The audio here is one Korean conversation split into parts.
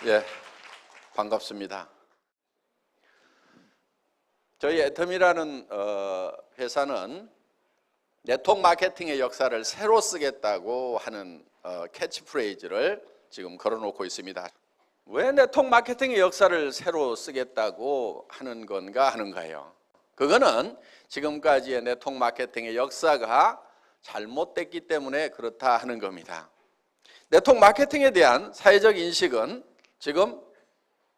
예, 반갑습니다. 저희 애텀이라는 회사는 네트워크 마케팅의 역사를 새로 쓰겠다고 하는 캐치프레이즈를 지금 걸어놓고 있습니다. 왜 네트워크 마케팅의 역사를 새로 쓰겠다고 하는 건가 하는 거예요. 그거는 지금까지의 네트워크 마케팅의 역사가 잘못됐기 때문에 그렇다 하는 겁니다. 네트워크 마케팅에 대한 사회적 인식은 지금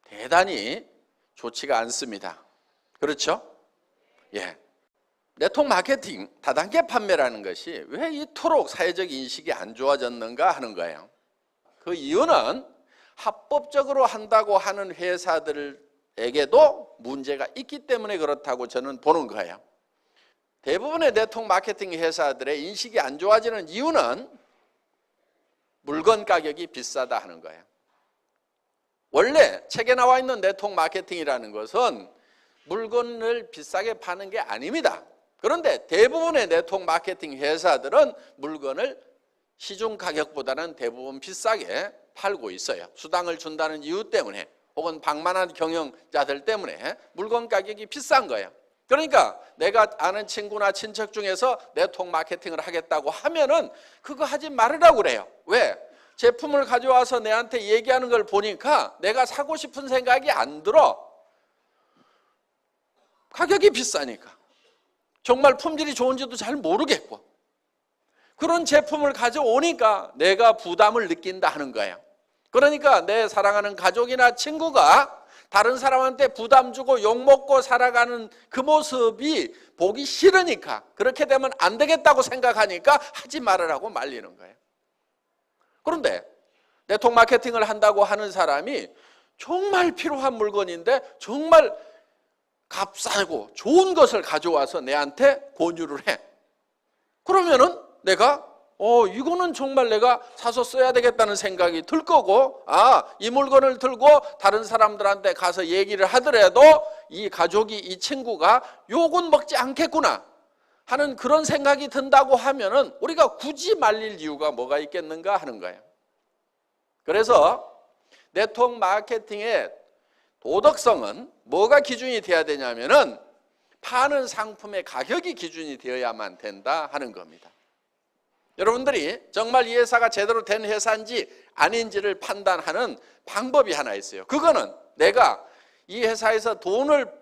대단히 좋지가 않습니다. 그렇죠? 예. 네트워크 마케팅, 다단계 판매라는 것이 왜 이토록 사회적 인식이 안 좋아졌는가 하는 거예요. 그 이유는 합법적으로 한다고 하는 회사들에게도 문제가 있기 때문에 그렇다고 저는 보는 거예요. 대부분의 네트워크 마케팅 회사들의 인식이 안 좋아지는 이유는 물건 가격이 비싸다 하는 거예요. 원래 책에 나와 있는 네트워크 마케팅이라는 것은 물건을 비싸게 파는 게 아닙니다. 그런데 대부분의 네트워크 마케팅 회사들은 물건을 시중 가격보다는 대부분 비싸게 팔고 있어요. 수당을 준다는 이유 때문에 혹은 방만한 경영자들 때문에 물건 가격이 비싼 거예요. 그러니까 내가 아는 친구나 친척 중에서 네트워크 마케팅을 하겠다고 하면은 그거 하지 말으라고 그래요. 왜? 제품을 가져와서 내한테 얘기하는 걸 보니까 내가 사고 싶은 생각이 안 들어. 가격이 비싸니까. 정말 품질이 좋은지도 잘 모르겠고. 그런 제품을 가져오니까 내가 부담을 느낀다 하는 거예요. 그러니까 내 사랑하는 가족이나 친구가 다른 사람한테 부담 주고 욕먹고 살아가는 그 모습이 보기 싫으니까, 그렇게 되면 안 되겠다고 생각하니까 하지 말으라고 말리는 거예요. 그런데 네트워크 마케팅을 한다고 하는 사람이 정말 필요한 물건인데 정말 값싸고 좋은 것을 가져와서 내한테 권유를 해. 그러면은 내가 이거는 정말 내가 사서 써야 되겠다는 생각이 들 거고, 이 물건을 들고 다른 사람들한테 가서 얘기를 하더라도 이 가족이, 이 친구가 욕은 먹지 않겠구나 하는 그런 생각이 든다고 하면은 우리가 굳이 말릴 이유가 뭐가 있겠는가 하는 거예요. 그래서 네트워크 마케팅의 도덕성은 뭐가 기준이 되어야 되냐면은 파는 상품의 가격이 기준이 되어야만 된다 하는 겁니다. 여러분들이 정말 이 회사가 제대로 된 회사인지 아닌지를 판단하는 방법이 하나 있어요. 그거는 내가 이 회사에서 돈을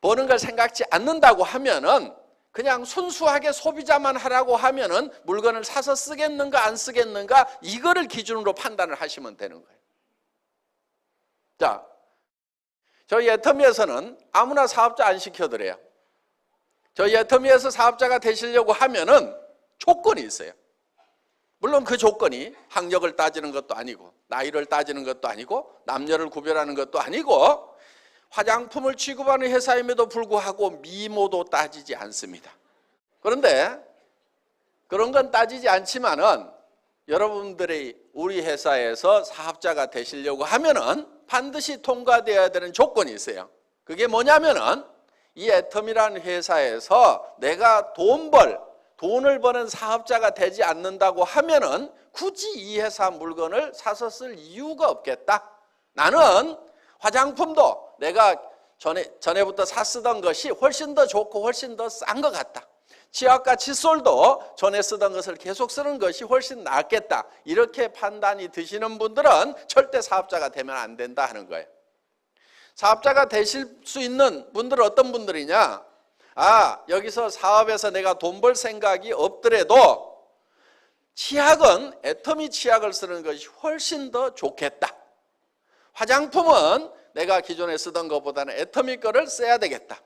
버는 걸 생각지 않는다고 하면은 그냥 순수하게 소비자만 하라고 하면은 물건을 사서 쓰겠는가 안 쓰겠는가 이거를 기준으로 판단을 하시면 되는 거예요. 자, 저희 애터미에서는 아무나 사업자 안 시켜드려요. 저희 애터미에서 사업자가 되시려고 하면은 조건이 있어요. 물론 그 조건이 학력을 따지는 것도 아니고 나이를 따지는 것도 아니고 남녀를 구별하는 것도 아니고 화장품을 취급하는 회사임에도 불구하고 미모도 따지지 않습니다. 그런데 그런 건 따지지 않지만은 여러분들이 우리 회사에서 사업자가 되시려고 하면은 반드시 통과되어야 되는 조건이 있어요. 그게 뭐냐면은 이 애텀이라는 회사에서 내가 돈을 버는 사업자가 되지 않는다고 하면은 굳이 이 회사 물건을 사서 쓸 이유가 없겠다. 나는 화장품도 내가 전에부터 쓰던 것이 훨씬 더 좋고 훨씬 더 싼 것 같다. 치약과 칫솔도 전에 쓰던 것을 계속 쓰는 것이 훨씬 낫겠다. 이렇게 판단이 드시는 분들은 절대 사업자가 되면 안 된다 하는 거예요. 사업자가 되실 수 있는 분들은 어떤 분들이냐? 여기서 사업에서 내가 돈 벌 생각이 없더라도 치약은 애터미 치약을 쓰는 것이 훨씬 더 좋겠다. 화장품은 내가 기존에 쓰던 것보다는 애터미 거를 써야 되겠다.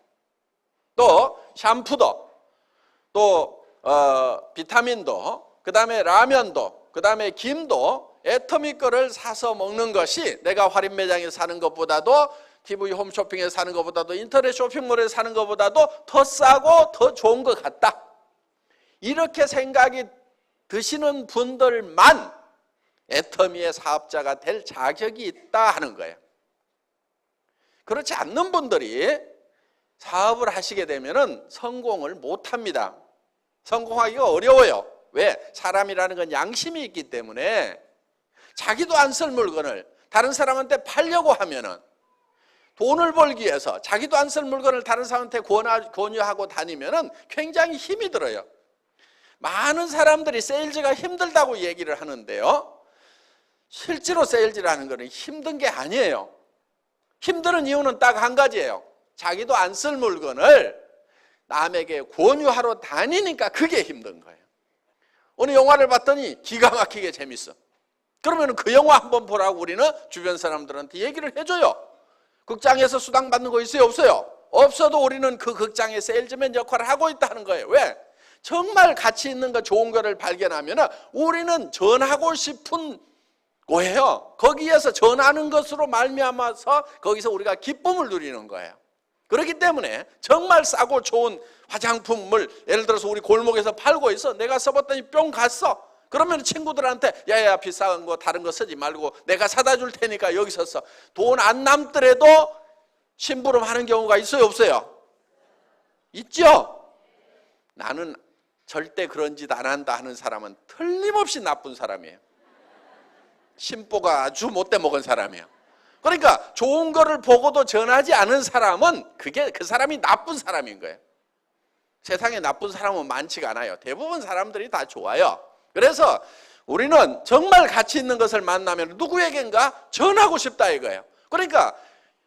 또 샴푸도, 또 비타민도, 그 다음에 라면도, 그 다음에 김도 애터미 거를 사서 먹는 것이 내가 할인 매장에서 사는 것보다도, TV 홈쇼핑에서 사는 것보다도, 인터넷 쇼핑몰에서 사는 것보다도 더 싸고 더 좋은 것 같다. 이렇게 생각이 드시는 분들만 애터미의 사업자가 될 자격이 있다 하는 거예요. 그렇지 않는 분들이 사업을 하시게 되면은 성공을 못 합니다. 성공하기가 어려워요. 왜? 사람이라는 건 양심이 있기 때문에 자기도 안 쓸 물건을 다른 사람한테 팔려고 하면은 돈을 벌기 위해서 자기도 안 쓸 물건을 다른 사람한테 권유하고 다니면은 굉장히 힘이 들어요. 많은 사람들이 세일즈가 힘들다고 얘기를 하는데요, 실제로 세일즈라는 것은 힘든 게 아니에요. 힘든 이유는 딱 한 가지예요. 자기도 안 쓸 물건을 남에게 권유하러 다니니까 그게 힘든 거예요. 어느 영화를 봤더니 기가 막히게 재밌어. 그러면 그 영화 한번 보라고 우리는 주변 사람들한테 얘기를 해줘요. 극장에서 수당 받는 거 있어요, 없어요? 없어도 우리는 그 극장의 세일즈맨 역할을 하고 있다는 거예요. 왜? 정말 가치 있는 거, 좋은 거를 발견하면 우리는 전하고 싶은 거예요. 거기에서 전하는 것으로 말미암아서 거기서 우리가 기쁨을 누리는 거예요. 그렇기 때문에 정말 싸고 좋은 화장품을 예를 들어서 우리 골목에서 팔고 있어. 내가 써봤더니 뿅 갔어. 그러면 친구들한테 야야 비싼 거 다른 거 쓰지 말고 내가 사다 줄 테니까 여기서 써. 돈 안 남더라도 심부름하는 경우가 있어요, 없어요? 있죠? 나는 절대 그런 짓 안 한다 하는 사람은 틀림없이 나쁜 사람이에요. 심보가 아주 못돼 먹은 사람이에요. 그러니까 좋은 거를 보고도 전하지 않은 사람은 그 사람이 나쁜 사람인 거예요. 세상에 나쁜 사람은 많지가 않아요. 대부분 사람들이 다 좋아요. 그래서 우리는 정말 가치 있는 것을 만나면 누구에겐가 전하고 싶다 이거예요. 그러니까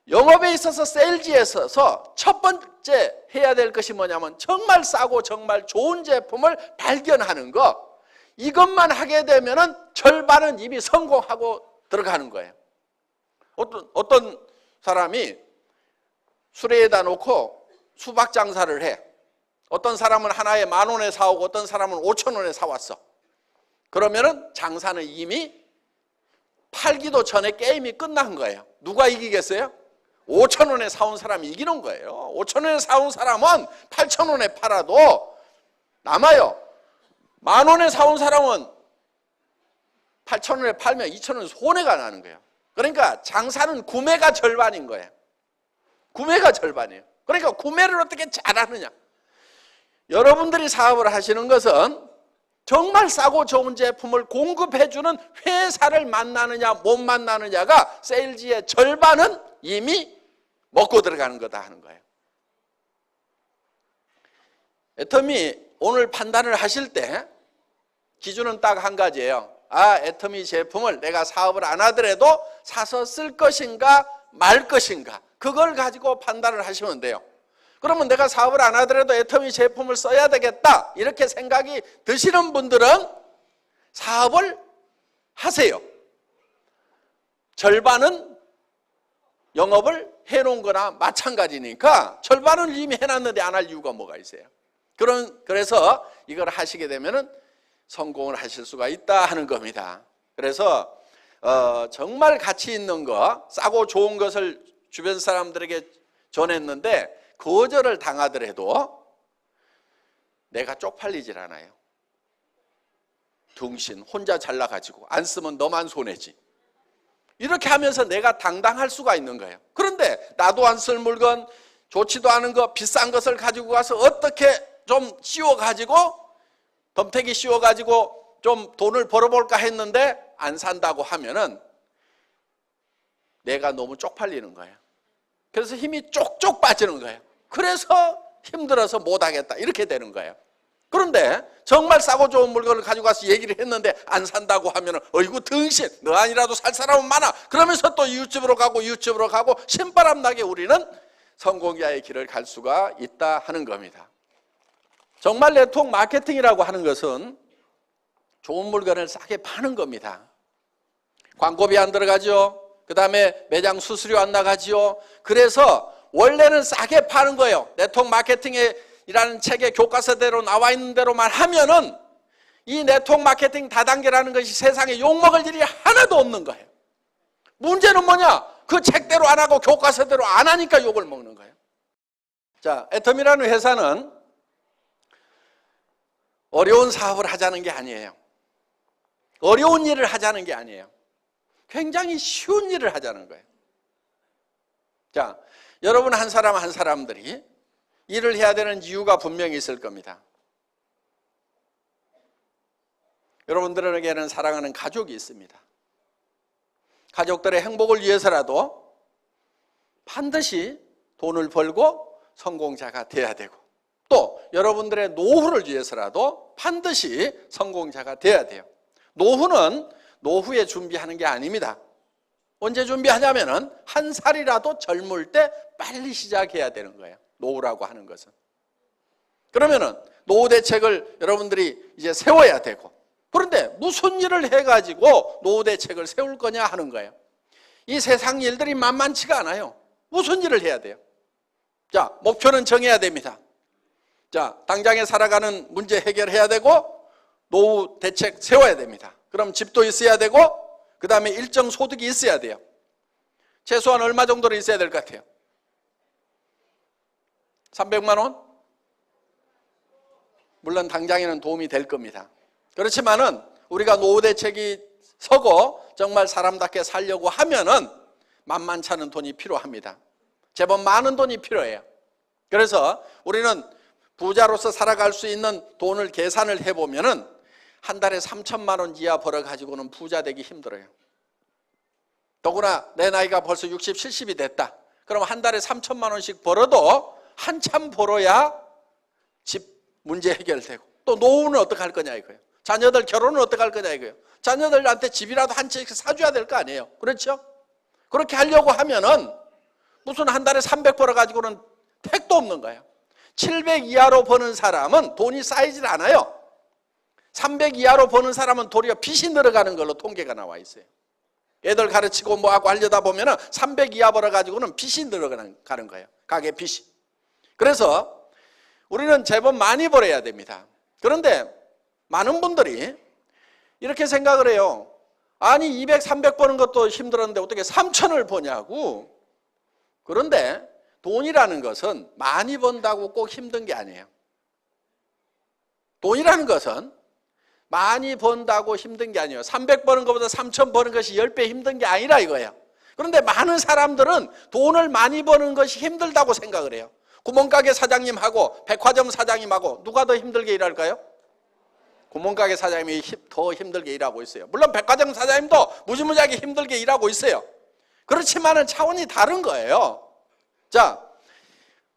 영업에 있어서 세일즈에 있어서 첫 번째 해야 될 것이 뭐냐면 정말 싸고 정말 좋은 제품을 발견하는 거. 이것만 하게 되면은 절반은 이미 성공하고 들어가는 거예요. 어떤 사람이 수레에다 놓고 수박 장사를 해. 어떤 사람은 하나에 10,000원에 사오고 어떤 사람은 5,000원에 사왔어. 그러면은 장사는 이미 팔기도 전에 게임이 끝난 거예요. 누가 이기겠어요? 5,000원에 사온 사람이 이기는 거예요. 5,000원에 사온 사람은 8,000원에 팔아도 남아요. 10,000원에 사온 사람은 8,000원에 팔면 2,000원 손해가 나는 거예요. 그러니까 장사는 구매가 절반인 거예요. 구매가 절반이에요. 그러니까 구매를 어떻게 잘하느냐. 여러분들이 사업을 하시는 것은 정말 싸고 좋은 제품을 공급해주는 회사를 만나느냐 못 만나느냐가 세일즈의 절반은 이미 먹고 들어가는 거다 하는 거예요. 애터미 오늘 판단을 하실 때 기준은 딱 한 가지예요. 애터미 제품을 내가 사업을 안 하더라도 사서 쓸 것인가 말 것인가, 그걸 가지고 판단을 하시면 돼요. 그러면 내가 사업을 안 하더라도 애터미 제품을 써야 되겠다 이렇게 생각이 드시는 분들은 사업을 하세요. 절반은 영업을 해놓은 거나 마찬가지니까 절반은 이미 해놨는데 안 할 이유가 뭐가 있어요. 그래서 이걸 하시게 되면은 성공을 하실 수가 있다 하는 겁니다. 그래서 정말 가치 있는 거, 싸고 좋은 것을 주변 사람들에게 전했는데 거절을 당하더라도 내가 쪽팔리질 않아요. 둥신 혼자 잘나가지고 안 쓰면 너만 손해지. 이렇게 하면서 내가 당당할 수가 있는 거예요. 그런데 나도 안 쓸 물건, 좋지도 않은 거, 비싼 것을 가지고 가서 어떻게 좀 씌워가지고 덤태기 씌워가지고 좀 돈을 벌어볼까 했는데 안 산다고 하면은 내가 너무 쪽팔리는 거예요. 그래서 힘이 쪽쪽 빠지는 거예요. 그래서 힘들어서 못하겠다 이렇게 되는 거예요. 그런데 정말 싸고 좋은 물건을 가지고 가서 얘기를 했는데 안 산다고 하면은 어이구 등신, 너 아니라도 살 사람은 많아. 그러면서 또 이웃집으로 가고 신바람 나게 우리는 성공자의 길을 갈 수가 있다 하는 겁니다. 정말 네트워크 마케팅이라고 하는 것은 좋은 물건을 싸게 파는 겁니다. 광고비 안 들어가죠. 그 다음에 매장 수수료 안 나가죠. 그래서 원래는 싸게 파는 거예요. 네트워크 마케팅이라는 책의 교과서대로 나와 있는 대로만 하면은 이 네트워크 마케팅 다단계라는 것이 세상에 욕먹을 일이 하나도 없는 거예요. 문제는 뭐냐? 그 책대로 안 하고 교과서대로 안 하니까 욕을 먹는 거예요. 자, 애텀이라는 회사는 어려운 사업을 하자는 게 아니에요. 어려운 일을 하자는 게 아니에요. 굉장히 쉬운 일을 하자는 거예요. 자, 여러분 한 사람 한 사람들이 일을 해야 되는 이유가 분명히 있을 겁니다. 여러분들에게는 사랑하는 가족이 있습니다. 가족들의 행복을 위해서라도 반드시 돈을 벌고 성공자가 돼야 되고, 또 여러분들의 노후를 위해서라도 반드시 성공자가 돼야 돼요. 노후는 노후에 준비하는 게 아닙니다. 언제 준비하냐면은 한 살이라도 젊을 때 빨리 시작해야 되는 거예요. 노후라고 하는 것은. 그러면은 노후 대책을 여러분들이 이제 세워야 되고, 그런데 무슨 일을 해가지고 노후 대책을 세울 거냐 하는 거예요. 이 세상 일들이 만만치가 않아요. 무슨 일을 해야 돼요? 자, 목표는 정해야 됩니다. 자, 당장에 살아가는 문제 해결해야 되고, 노후 대책 세워야 됩니다. 그럼 집도 있어야 되고, 그 다음에 일정 소득이 있어야 돼요. 최소한 얼마 정도는 있어야 될 것 같아요? 300만 원? 물론 당장에는 도움이 될 겁니다. 그렇지만은 우리가 노후 대책이 서고 정말 사람답게 살려고 하면은 만만치 않은 돈이 필요합니다. 제법 많은 돈이 필요해요. 그래서 우리는 부자로서 살아갈 수 있는 돈을 계산을 해보면은 한 달에 3천만 원 이하 벌어가지고는 부자 되기 힘들어요. 더구나 내 나이가 벌써 60, 70이 됐다. 그럼 한 달에 3천만 원씩 벌어도 한참 벌어야 집 문제 해결되고, 또 노후는 어떻게 할 거냐 이거예요. 자녀들 결혼은 어떻게 할 거냐 이거예요. 자녀들한테 집이라도 한 채씩 사줘야 될 거 아니에요. 그렇죠? 그렇게 하려고 하면은 무슨 한 달에 300 벌어가지고는 택도 없는 거예요. 700 이하로 버는 사람은 돈이 쌓이질 않아요. 300 이하로 버는 사람은 도리어 빚이 늘어가는 걸로 통계가 나와 있어요. 애들 가르치고 뭐하고 하려다 보면은 300 이하 벌어가지고는 빚이 늘어가는 거예요. 가계 빚이. 그래서 우리는 제법 많이 벌어야 됩니다. 그런데 많은 분들이 이렇게 생각을 해요. 아니 200, 300 버는 것도 힘들었는데 어떻게 3천을 버냐고. 그런데 돈이라는 것은 많이 번다고 꼭 힘든 게 아니에요. 돈이라는 것은 많이 번다고 힘든 게 아니에요. 300 버는 것보다 3천 버는 것이 10배 힘든 게 아니라 이거예요. 그런데 많은 사람들은 돈을 많이 버는 것이 힘들다고 생각을 해요. 구멍가게 사장님하고 백화점 사장님하고 누가 더 힘들게 일할까요? 구멍가게 사장님이 더 힘들게 일하고 있어요. 물론 백화점 사장님도 무지무지하게 힘들게 일하고 있어요. 그렇지만은 차원이 다른 거예요. 자,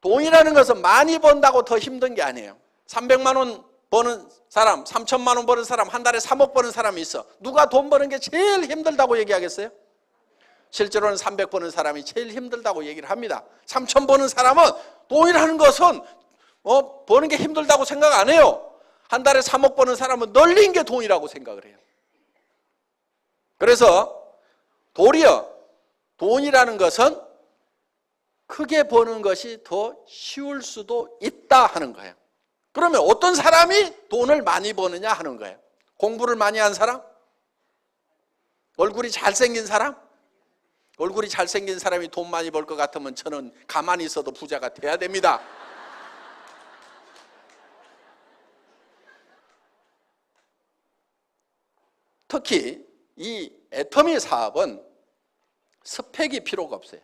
돈이라는 것은 많이 번다고 더 힘든 게 아니에요. 300만 원 버는 사람, 3천만 원 버는 사람, 한 달에 3억 버는 사람이 있어. 누가 돈 버는 게 제일 힘들다고 얘기하겠어요? 실제로는 300 버는 사람이 제일 힘들다고 얘기를 합니다. 3천 버는 사람은 돈이라는 것은 버는 게 힘들다고 생각 안 해요. 한 달에 3억 버는 사람은 널린 게 돈이라고 생각을 해요. 그래서 도리어 돈이라는 것은 크게 버는 것이 더 쉬울 수도 있다 하는 거예요. 그러면 어떤 사람이 돈을 많이 버느냐 하는 거예요. 공부를 많이 한 사람? 얼굴이 잘생긴 사람? 얼굴이 잘생긴 사람이 돈 많이 벌 것 같으면 저는 가만히 있어도 부자가 돼야 됩니다. 특히 이 애터미 사업은 스펙이 필요가 없어요.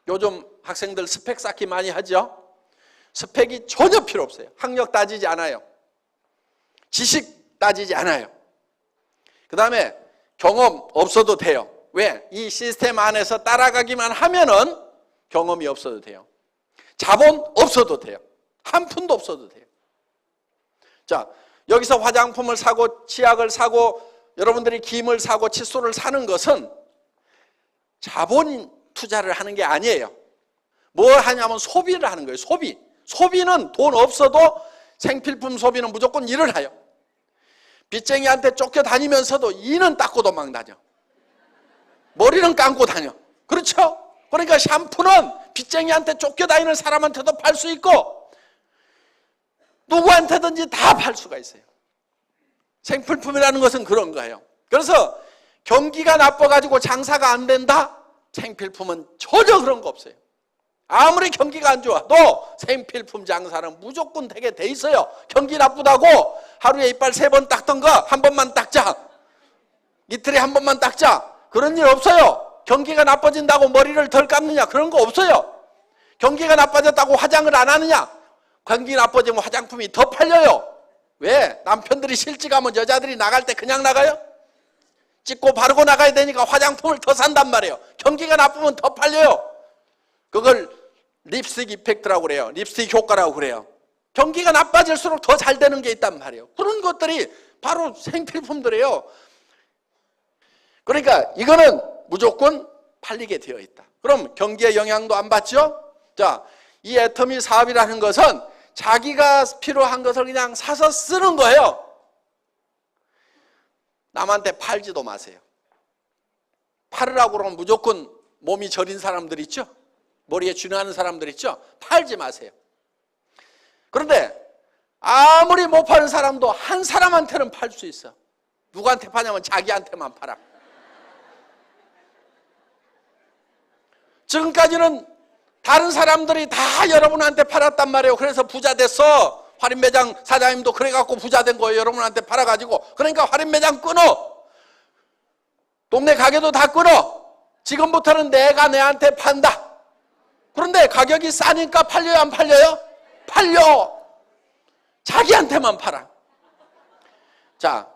요즘 학생들 스펙 쌓기 많이 하죠? 스펙이 전혀 필요 없어요. 학력 따지지 않아요. 지식 따지지 않아요. 그 다음에 경험 없어도 돼요. 왜? 이 시스템 안에서 따라가기만 하면은 경험이 없어도 돼요. 자본 없어도 돼요. 한 푼도 없어도 돼요. 자, 여기서 화장품을 사고 치약을 사고 여러분들이 김을 사고 칫솔을 사는 것은 자본 투자를 하는 게 아니에요. 뭘 하냐면 소비를 하는 거예요. 소비. 소비는 돈 없어도 생필품 소비는 무조건 일어나요. 빚쟁이한테 쫓겨다니면서도 이는 닦고 도망다녀. 머리는 감고 다녀. 그렇죠? 그러니까 샴푸는 빚쟁이한테 쫓겨다니는 사람한테도 팔 수 있고 누구한테든지 다 팔 수가 있어요. 생필품이라는 것은 그런 거예요. 그래서 경기가 나빠가지고 장사가 안 된다? 생필품은 전혀 그런 거 없어요. 아무리 경기가 안 좋아도 생필품 장사는 무조건 되게 돼 있어요. 경기 나쁘다고 하루에 이빨 3번 닦던 거 한 번만 닦자. 이틀에 한 번만 닦자. 그런 일 없어요. 경기가 나빠진다고 머리를 덜 감느냐? 그런 거 없어요. 경기가 나빠졌다고 화장을 안 하느냐? 경기 나빠지면 화장품이 더 팔려요. 왜? 남편들이 실직하면 여자들이 나갈 때 그냥 나가요? 찍고 바르고 나가야 되니까 화장품을 더 산단 말이에요. 경기가 나쁘면 더 팔려요. 그걸 립스틱 이펙트라고 그래요. 립스틱 효과라고 그래요. 경기가 나빠질수록 더 잘 되는 게 있단 말이에요. 그런 것들이 바로 생필품들이에요. 그러니까 이거는 무조건 팔리게 되어 있다. 그럼 경기에 영향도 안 받죠? 자, 이 애터미 사업이라는 것은 자기가 필요한 것을 그냥 사서 쓰는 거예요. 남한테 팔지도 마세요. 팔으라고 그러면 무조건 몸이 저린 사람들 있죠? 머리에 쥐나는 사람들 있죠? 팔지 마세요. 그런데 아무리 못 파는 사람도 한 사람한테는 팔 수 있어. 누구한테 파냐면 자기한테만 팔아. 지금까지는 다른 사람들이 다 여러분한테 팔았단 말이에요. 그래서 부자 됐어. 할인매장 사장님도 그래갖고 부자 된 거예요. 여러분한테 팔아가지고. 그러니까 할인매장 끊어. 동네 가게도 다 끊어. 지금부터는 내가 내한테 판다. 그런데 가격이 싸니까 팔려요, 안 팔려요? 팔려. 자기한테만 팔아. 자,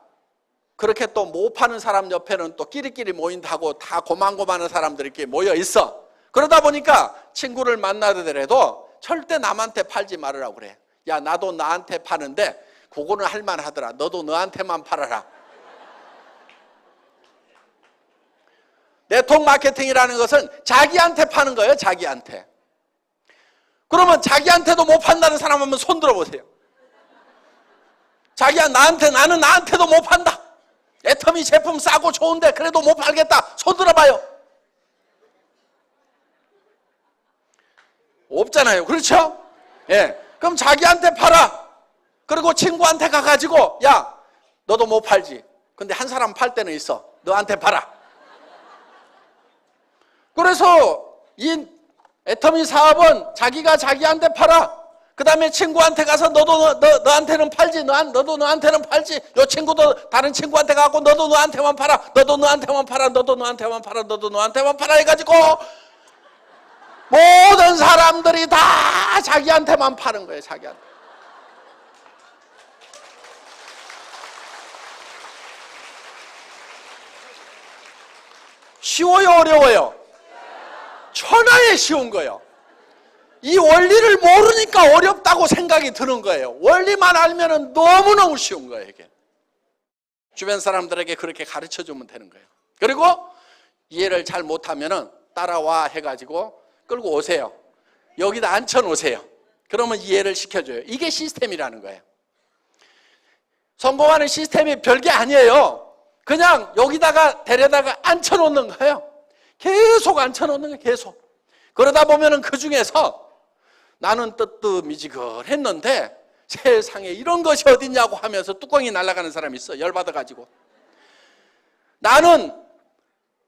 그렇게 또 못 파는 사람 옆에는 또 끼리끼리 모인다고 다 고만고만한 사람들이 이렇게 모여 있어. 그러다 보니까 친구를 만나더라도 절대 남한테 팔지 말으라고 그래. 야, 나도 나한테 파는데 그거는 할만하더라. 너도 너한테만 팔아라. 네트워크 마케팅이라는 것은 자기한테 파는 거예요. 자기한테. 그러면 자기한테도 못 판다는 사람 한번 손 들어보세요. 자기야, 나는 나한테도 못 판다. 애터미 제품 싸고 좋은데 그래도 못 팔겠다. 손 들어봐요. 없잖아요. 그렇죠? 예. 그럼 자기한테 팔아. 그리고 친구한테 가가지고, 야, 너도 못 팔지. 근데 한 사람 팔 때는 있어. 너한테 팔아. 그래서 이 애터미 사업은 자기가 자기한테 팔아. 그 다음에 친구한테 가서 너한테는 팔지. 너도 너한테는 팔지. 요 친구도 다른 친구한테 가고 너도 너한테만 팔아. 너도 너한테만 팔아. 너도 너한테만 팔아. 너도 너한테만 팔아 해가지고 모든 사람들이 다 자기한테만 파는 거예요. 자기한테. 쉬워요, 어려워요? 천하에 쉬운 거예요. 이 원리를 모르니까 어렵다고 생각이 드는 거예요. 원리만 알면 너무너무 쉬운 거예요, 이게. 주변 사람들에게 그렇게 가르쳐 주면 되는 거예요. 그리고 이해를 잘 못하면 따라와 해가지고 끌고 오세요. 여기다 앉혀놓으세요. 그러면 이해를 시켜줘요. 이게 시스템이라는 거예요. 성공하는 시스템이 별게 아니에요. 그냥 여기다가 데려다가 앉혀놓는 거예요. 계속 앉혀놓는 거예요. 계속. 그러다 보면은 그 중에서 나는 뜨뜻미지근했는데 세상에 이런 것이 어딨냐고 하면서 뚜껑이 날아가는 사람이 있어. 열받아가지고. 나는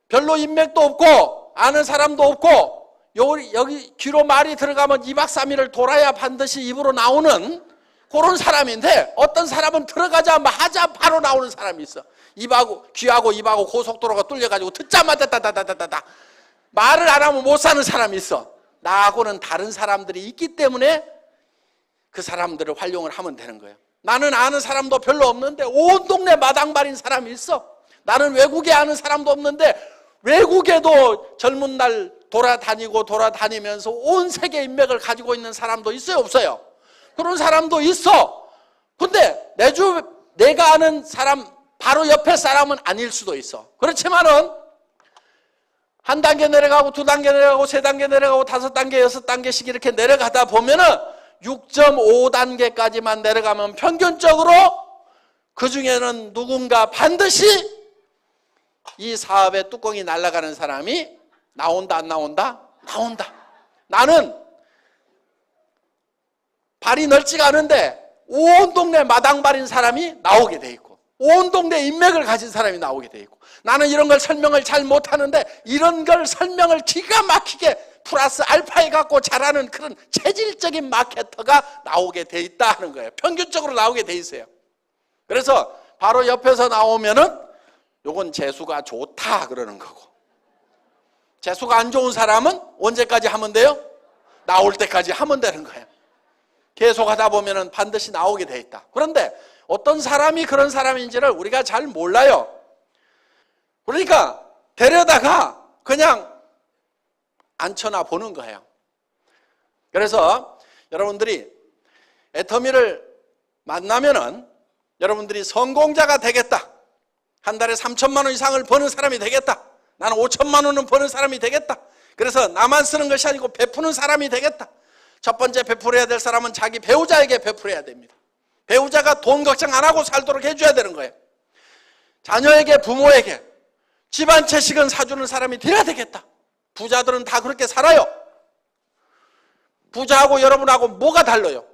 별로 인맥도 없고 아는 사람도 없고 여기 귀로 말이 들어가면 2박 3일을 돌아야 반드시 입으로 나오는 그런 사람인데 어떤 사람은 들어가자마자 바로 나오는 사람이 있어. 귀하고 입하고 고속도로가 뚫려가지고 듣자마자 다다다다다 말을 안 하면 못 사는 사람이 있어. 나하고는 다른 사람들이 있기 때문에 그 사람들을 활용을 하면 되는 거예요. 나는 아는 사람도 별로 없는데 온 동네 마당발인 사람이 있어. 나는 외국에 아는 사람도 없는데 외국에도 젊은 날 돌아다니면서 온 세계 인맥을 가지고 있는 사람도 있어요, 없어요? 그런 사람도 있어. 근데 내가 아는 사람 바로 옆에 사람은 아닐 수도 있어. 그렇지만은 한 단계 내려가고 두 단계 내려가고 세 단계 내려가고 다섯 단계 여섯 단계씩 이렇게 내려가다 보면은 6.5단계까지만 내려가면 평균적으로 그 중에는 누군가 반드시 이 사업의 뚜껑이 날아가는 사람이 나온다, 안 나온다? 나온다. 나는 발이 넓지가 않은데 온 동네 마당발인 사람이 나오게 돼 있고 온 동네 인맥을 가진 사람이 나오게 돼 있고 나는 이런 걸 설명을 잘 못하는데 이런 걸 설명을 기가 막히게 플러스 알파에 갖고 잘하는 그런 체질적인 마케터가 나오게 돼 있다 하는 거예요. 평균적으로 나오게 돼 있어요. 그래서 바로 옆에서 나오면은 요건 재수가 좋다 그러는 거고 재수가 안 좋은 사람은 언제까지 하면 돼요? 나올 때까지 하면 되는 거예요. 계속 하다 보면은 반드시 나오게 돼 있다. 그런데 어떤 사람이 그런 사람인지를 우리가 잘 몰라요. 그러니까 데려다가 그냥 앉혀놔 보는 거예요. 그래서 여러분들이 애터미를 만나면은 여러분들이 성공자가 되겠다. 한 달에 3천만 원 이상을 버는 사람이 되겠다. 나는 5천만 원은 버는 사람이 되겠다. 그래서 나만 쓰는 것이 아니고 베푸는 사람이 되겠다. 첫 번째 베풀어야 될 사람은 자기 배우자에게 베풀어야 됩니다. 배우자가 돈 걱정 안 하고 살도록 해줘야 되는 거예요. 자녀에게, 부모에게 집안 채식은 사주는 사람이 돼야 되겠다. 부자들은 다 그렇게 살아요. 부자하고 여러분하고 뭐가 달라요?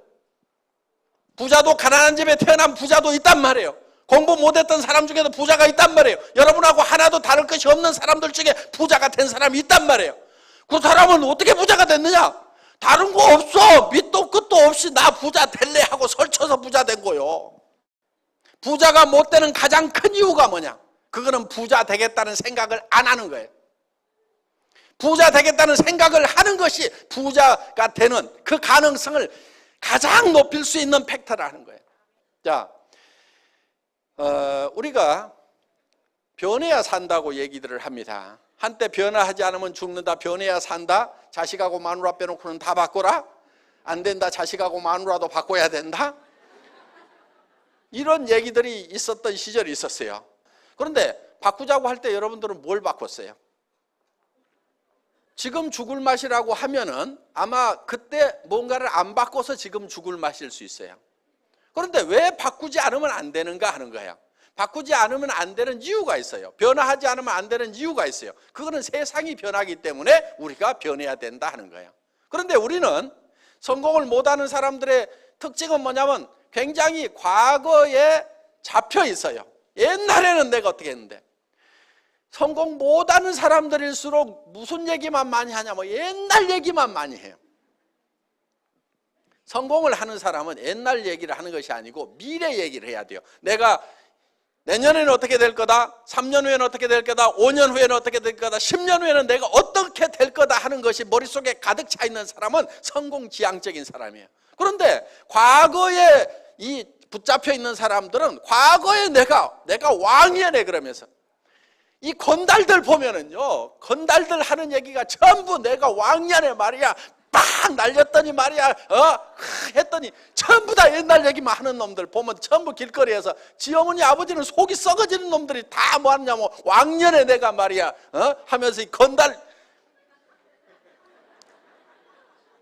부자도 가난한 집에 태어난 부자도 있단 말이에요. 공부 못했던 사람 중에도 부자가 있단 말이에요. 여러분하고 하나도 다를 것이 없는 사람들 중에 부자가 된 사람이 있단 말이에요. 그 사람은 어떻게 부자가 됐느냐? 다른 거 없어. 밑도 끝도 없이 나 부자 될래 하고 설쳐서 부자 된 거요. 부자가 못 되는 가장 큰 이유가 뭐냐? 그거는 부자 되겠다는 생각을 안 하는 거예요. 부자 되겠다는 생각을 하는 것이 부자가 되는 그 가능성을 가장 높일 수 있는 팩터라는 거예요. 자, 우리가 변해야 산다고 얘기들을 합니다. 한때 변화하지 않으면 죽는다, 변해야 산다, 자식하고 마누라 빼놓고는 다 바꿔라, 안 된다, 자식하고 마누라도 바꿔야 된다, 이런 얘기들이 있었던 시절이 있었어요. 그런데 바꾸자고 할 때 여러분들은 뭘 바꿨어요? 지금 죽을 맛이라고 하면은 아마 그때 뭔가를 안 바꿔서 지금 죽을 맛일 수 있어요. 그런데 왜 바꾸지 않으면 안 되는가 하는 거예요. 바꾸지 않으면 안 되는 이유가 있어요. 변화하지 않으면 안 되는 이유가 있어요. 그거는 세상이 변하기 때문에 우리가 변해야 된다 하는 거예요. 그런데 우리는 성공을 못하는 사람들의 특징은 뭐냐면 굉장히 과거에 잡혀 있어요. 옛날에는 내가 어떻게 했는데, 성공 못하는 사람들일수록 무슨 얘기만 많이 하냐면 옛날 얘기만 많이 해요. 성공을 하는 사람은 옛날 얘기를 하는 것이 아니고 미래 얘기를 해야 돼요. 내가 내년에는 어떻게 될 거다, 3년 후에는 어떻게 될 거다, 5년 후에는 어떻게 될 거다, 10년 후에는 내가 어떻게 될 거다 하는 것이 머릿속에 가득 차 있는 사람은 성공지향적인 사람이에요. 그런데 과거에 이 붙잡혀 있는 사람들은 과거에 내가 왕이야네 그러면서 이 건달들 보면은요, 건달들 하는 얘기가 전부 내가 왕년에 말이야 막 날렸더니 말이야 했더니 전부 다 옛날 얘기만 하는 놈들 보면 전부 길거리에서 지 어머니 아버지는 속이 썩어지는 놈들이 다 뭐하냐면 왕년에 내가 말이야 하면서 이 건달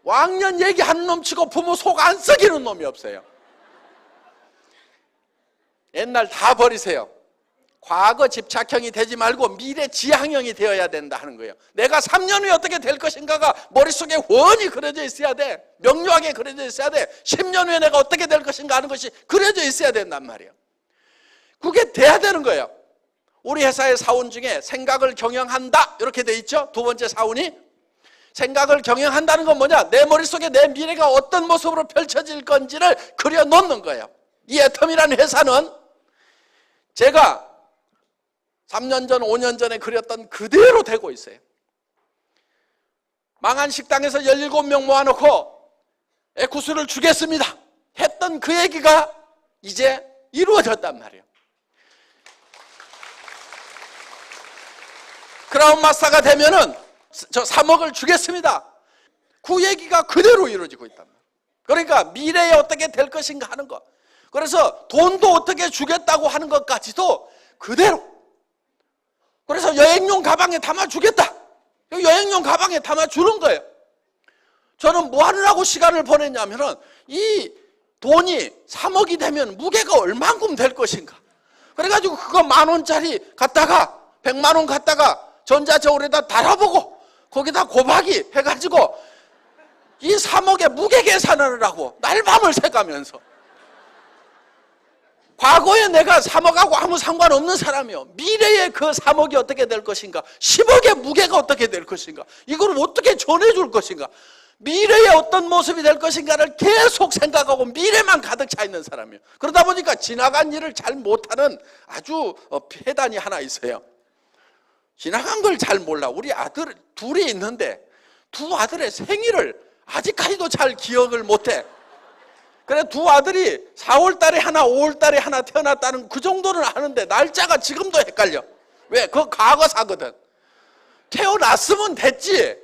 왕년 얘기하는 놈 치고 부모 속 안 썩이는 놈이 없어요. 옛날 다 버리세요. 과거 집착형이 되지 말고 미래 지향형이 되어야 된다 하는 거예요. 내가 3년 후에 어떻게 될 것인가가 머릿속에 훤히 그려져 있어야 돼. 명료하게 그려져 있어야 돼. 10년 후에 내가 어떻게 될 것인가 하는 것이 그려져 있어야 된단 말이에요. 그게 돼야 되는 거예요. 우리 회사의 사원 중에 생각을 경영한다 이렇게 돼 있죠. 두 번째 사원이 생각을 경영한다는 건 뭐냐? 내 머릿속에 내 미래가 어떤 모습으로 펼쳐질 건지를 그려놓는 거예요. 이 애텀이라는 회사는 제가 3년 전, 5년 전에 그렸던 그대로 되고 있어요. 망한 식당에서 17명 모아놓고 에쿠스를 주겠습니다 했던 그 얘기가 이제 이루어졌단 말이에요. 크라운 마스터가 되면은 저 3억을 주겠습니다. 그 얘기가 그대로 이루어지고 있단 말이에요. 그러니까 미래에 어떻게 될 것인가 하는 것. 그래서 돈도 어떻게 주겠다고 하는 것까지도 그대로. 그래서 여행용 가방에 담아주겠다. 여행용 가방에 담아주는 거예요. 저는 뭐 하느라고 시간을 보냈냐면은 이 돈이 3억이 되면 무게가 얼만큼 될 것인가. 그래가지고 그거 10,000원짜리 갖다가 100만 원 갖다가 전자저울에다 달아보고 거기다 곱하기 해가지고 이 3억의 무게 계산을 하고 날밤을 새가면서 과거에 내가 3억하고 아무 상관없는 사람이요. 미래에 그 3억이 어떻게 될 것인가, 10억의 무게가 어떻게 될 것인가, 이걸 어떻게 전해줄 것인가, 미래에 어떤 모습이 될 것인가를 계속 생각하고 미래만 가득 차 있는 사람이에요. 그러다 보니까 지나간 일을 잘 못하는 아주 폐단이 하나 있어요. 지나간 걸 잘 몰라. 우리 아들 둘이 있는데 두 아들의 생일을 아직까지도 잘 기억을 못해. 그래 두 아들이 4월 달에 하나 5월 달에 하나 태어났다는 그 정도는 아는데 날짜가 지금도 헷갈려. 왜? 그거 과거사거든. 태어났으면 됐지.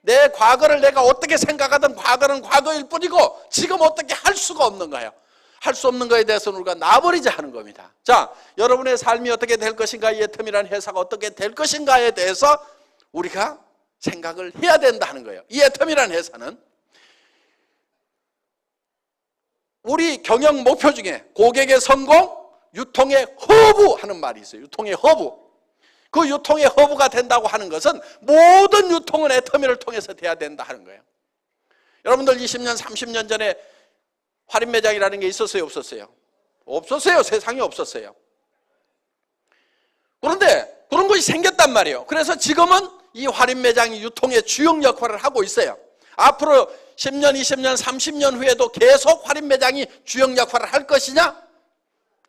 내 과거를 내가 어떻게 생각하든 과거는 과거일 뿐이고 지금 어떻게 할 수가 없는 거예요. 할 수 없는 거에 대해서는 우리가 놔버리자 하는 겁니다. 자, 여러분의 삶이 어떻게 될 것인가, 이 애텀이라는 회사가 어떻게 될 것인가에 대해서 우리가 생각을 해야 된다는 거예요. 이 애텀이라는 회사는 우리 경영 목표 중에 고객의 성공, 유통의 허브 하는 말이 있어요. 유통의 허브. 그 유통의 허브가 된다고 하는 것은 모든 유통은 애터미를 통해서 돼야 된다 하는 거예요. 여러분들 20년, 30년 전에 할인 매장이라는 게 있었어요, 없었어요? 없었어요. 세상에 없었어요. 그런데 그런 것이 생겼단 말이에요. 그래서 지금은 이 할인 매장이 유통의 주역 역할을 하고 있어요. 앞으로 10년, 20년, 30년 후에도 계속 할인 매장이 주역 역할을 할 것이냐?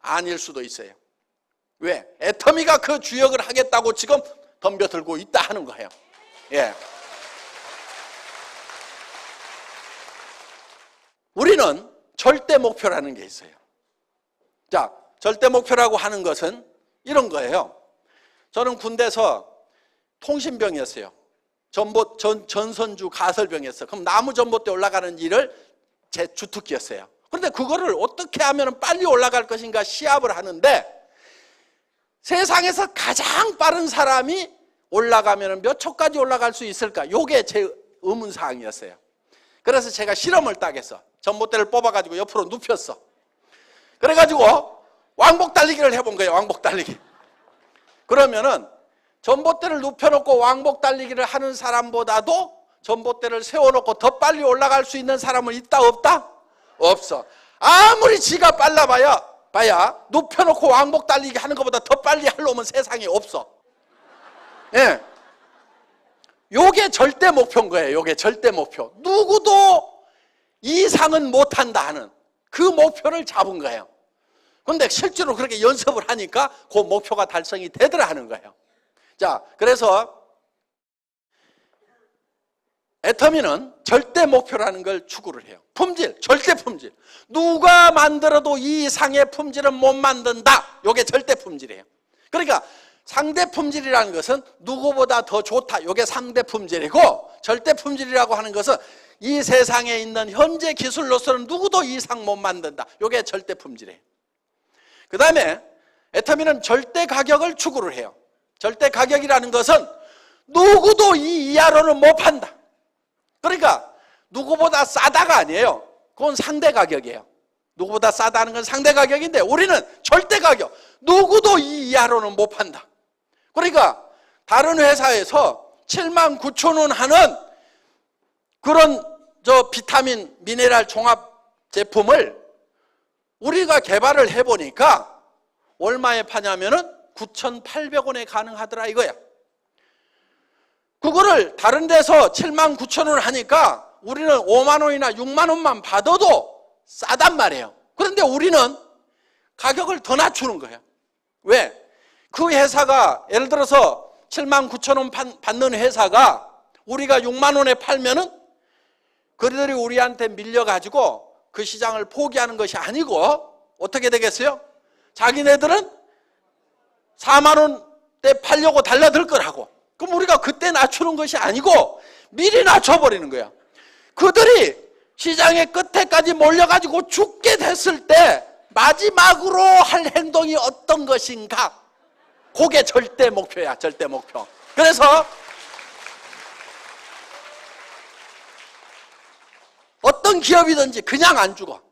아닐 수도 있어요. 왜? 애터미가 그 주역을 하겠다고 지금 덤벼들고 있다 하는 거예요. 예. 우리는 절대 목표라는 게 있어요. 자, 절대 목표라고 하는 것은 이런 거예요. 저는 군대에서 통신병이었어요. 전선주 가설병이었어요. 그럼 나무 전봇대 올라가는 일을 제 주특기였어요. 그런데 그거를 어떻게 하면 빨리 올라갈 것인가 시합을 하는데 세상에서 가장 빠른 사람이 올라가면 몇 초까지 올라갈 수 있을까? 이게 제 의문사항이었어요. 그래서 제가 실험을 딱 했어. 전봇대를 뽑아가지고 옆으로 눕혔어. 그래가지고 왕복 달리기를 해본 거예요. 왕복 달리기. 그러면은 전봇대를 눕혀놓고 왕복 달리기를 하는 사람보다도 전봇대를 세워놓고 더 빨리 올라갈 수 있는 사람은 있다 없다? 없어. 아무리 지가 빨라봐야 눕혀놓고 왕복 달리기 하는 것보다 더 빨리 할 놈은 세상에 없어. 예. 요게 절대 목표인 거예요. 요게 절대 목표. 누구도 이상은 못한다 하는 그 목표를 잡은 거예요. 그런데 실제로 그렇게 연습을 하니까 그 목표가 달성이 되더라 하는 거예요. 자, 그래서 애터미는 절대 목표라는 걸 추구를 해요. 품질, 절대 품질. 누가 만들어도 이 이상의 품질은 못 만든다. 이게 절대 품질이에요. 그러니까 상대 품질이라는 것은 누구보다 더 좋다. 이게 상대 품질이고, 절대 품질이라고 하는 것은 이 세상에 있는 현재 기술로서는 누구도 이상 못 만든다. 이게 절대 품질이에요. 그 다음에 애터미는 절대 가격을 추구를 해요. 절대 가격이라는 것은 누구도 이 이하로는 못 판다. 그러니까 누구보다 싸다가 아니에요. 그건 상대 가격이에요. 누구보다 싸다는 건 상대 가격인데 우리는 절대 가격. 누구도 이 이하로는 못 판다. 그러니까 다른 회사에서 79,000원 하는 그런 비타민, 미네랄 종합 제품을 우리가 개발을 해보니까 얼마에 파냐면은 9,800원에 가능하더라 이거야. 그거를 다른 데서 79,000원 하니까 우리는 5만 원이나 6만 원만 받아도 싸단 말이에요. 그런데 우리는 가격을 더 낮추는 거예요. 왜? 그 회사가 예를 들어서 79,000원 받는 회사가 우리가 6만 원에 팔면은 그들이 우리한테 밀려가지고 그 시장을 포기하는 것이 아니고 어떻게 되겠어요? 자기네들은 4만 원대 팔려고 달라들 거라고. 그럼 우리가 그때 낮추는 것이 아니고 미리 낮춰버리는 거야. 그들이 시장의 끝에까지 몰려가지고 죽게 됐을 때 마지막으로 할 행동이 어떤 것인가? 그게 절대 목표야, 절대 목표. 그래서 어떤 기업이든지 그냥 안 죽어.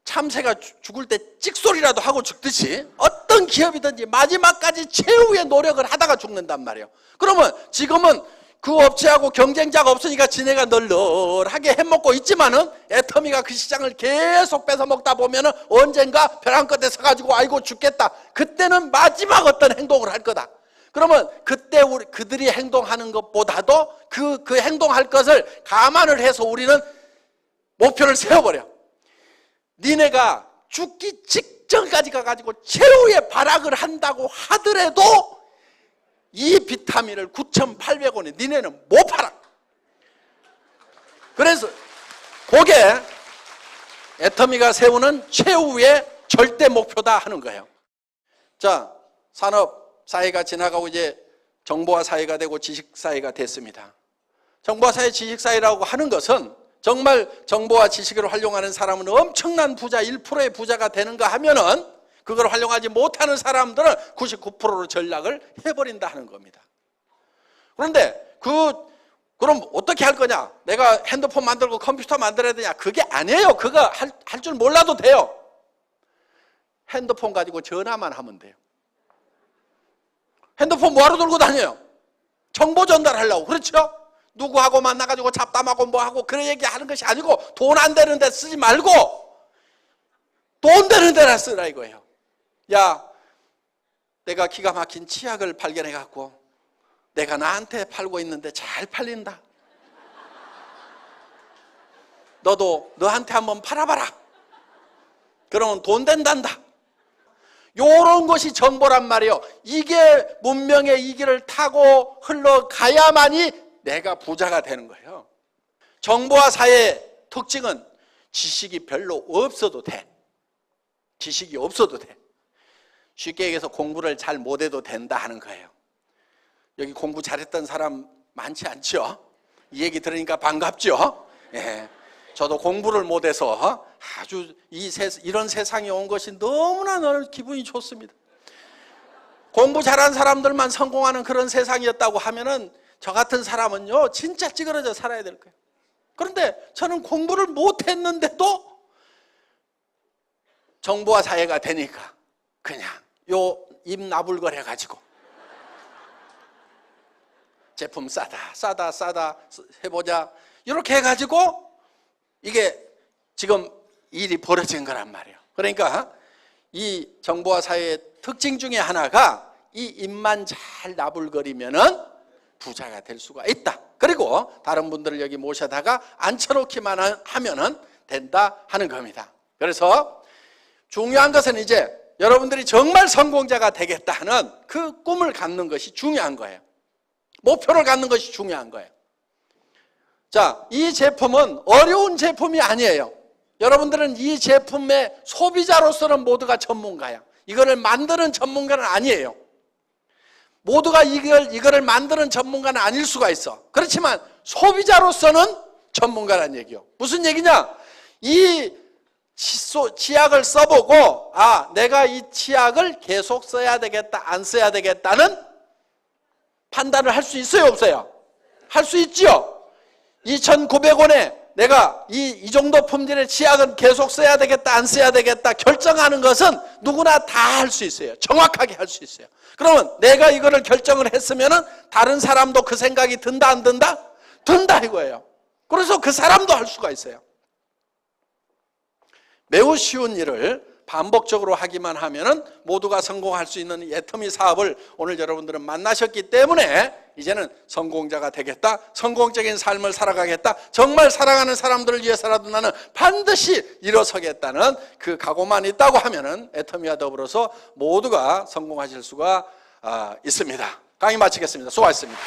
참새가 죽을 때 찍소리라도 하고 죽듯이 어떤 기업이든지 마지막까지 최후의 노력을 하다가 죽는단 말이에요. 그러면 지금은 그 업체하고 경쟁자가 없으니까 지네가 널널하게 해먹고 있지만은 애터미가 그 시장을 계속 뺏어 먹다 보면은 언젠가 벼랑 끝에 서가지고 아이고 죽겠다. 그때는 마지막 어떤 행동을 할 거다. 그러면 그때 그들이 행동하는 것보다도 그 행동할 것을 감안을 해서 우리는 목표를 세워버려. 니네가 죽기 직전까지 가가지고 최후의 발악을 한다고 하더라도 이 비타민을 9,800원에 니네는 못 팔아. 그래서 그게 애터미가 세우는 최후의 절대 목표다 하는 거예요. 자, 산업 사회가 지나가고 이제 정보화 사회가 되고 지식 사회가 됐습니다. 정보화 사회, 지식 사회라고 하는 것은 정말 정보와 지식을 활용하는 사람은 엄청난 부자, 1%의 부자가 되는가 하면은 그걸 활용하지 못하는 사람들은 99%로 전락을 해버린다 하는 겁니다. 그런데 그럼 어떻게 할 거냐? 내가 핸드폰 만들고 컴퓨터 만들어야 되냐? 그게 아니에요. 그거 할 줄 몰라도 돼요. 핸드폰 가지고 전화만 하면 돼요. 핸드폰 뭐하러 들고 다녀요? 정보 전달하려고. 그렇죠? 누구하고 만나가지고 잡담하고 뭐하고 그런 얘기하는 것이 아니고 돈 안 되는 데 쓰지 말고 돈 되는 데나 쓰라 이거예요. 야, 내가 기가 막힌 치약을 발견해갖고 내가 나한테 팔고 있는데 잘 팔린다. 너도 너한테 한번 팔아봐라. 그러면 돈 된단다. 요런 것이 정보란 말이에요. 이게 문명의 이 길을 타고 흘러가야만이 내가 부자가 되는 거예요. 정보화 사회의 특징은 지식이 별로 없어도 돼. 지식이 없어도 돼. 쉽게 얘기해서 공부를 잘 못해도 된다 하는 거예요. 여기 공부 잘했던 사람 많지 않죠? 이 얘기 들으니까 반갑죠? 예. 저도 공부를 못해서 아주 이런 세상에 온 것이 너무나 기분이 좋습니다. 공부 잘한 사람들만 성공하는 그런 세상이었다고 하면은 저 같은 사람은요 진짜 찌그러져 살아야 될 거예요. 그런데 저는 공부를 못했는데도 정보화 사회가 되니까 그냥 요 입 나불거려 가지고 제품 싸다 해보자 이렇게 해가지고 이게 지금 일이 벌어진 거란 말이에요. 그러니까 이 정보화 사회의 특징 중에 하나가 이 입만 잘 나불거리면은 부자가 될 수가 있다. 그리고 다른 분들을 여기 모셔다가 앉혀놓기만 하면은 된다 하는 겁니다. 그래서 중요한 것은 이제 여러분들이 정말 성공자가 되겠다 하는 그 꿈을 갖는 것이 중요한 거예요. 목표를 갖는 것이 중요한 거예요. 자, 이 제품은 어려운 제품이 아니에요. 여러분들은 이 제품의 소비자로서는 모두가 전문가야. 이거를 만드는 전문가는 아니에요. 모두가 이거를 만드는 전문가는 아닐 수가 있어. 그렇지만 소비자로서는 전문가라는 얘기요. 무슨 얘기냐? 이 치약을 써보고 내가 이 치약을 계속 써야 되겠다, 안 써야 되겠다는 판단을 할 수 있어요, 없어요? 할 수 있죠. 2,900원에 내가 이 정도 품질의 치약은 계속 써야 되겠다, 안 써야 되겠다 결정하는 것은 누구나 다 할 수 있어요. 정확하게 할 수 있어요. 그러면 내가 이거를 결정을 했으면은 다른 사람도 그 생각이 든다, 안 든다? 든다 이거예요. 그래서 그 사람도 할 수가 있어요. 매우 쉬운 일을 반복적으로 하기만 하면은 모두가 성공할 수 있는 애터미 사업을 오늘 여러분들은 만나셨기 때문에 이제는 성공자가 되겠다, 성공적인 삶을 살아가겠다, 정말 사랑하는 사람들을 위해서라도 나는 반드시 일어서겠다는 그 각오만 있다고 하면은 애터미와 더불어서 모두가 성공하실 수가 있습니다. 강의 마치겠습니다. 수고하셨습니다.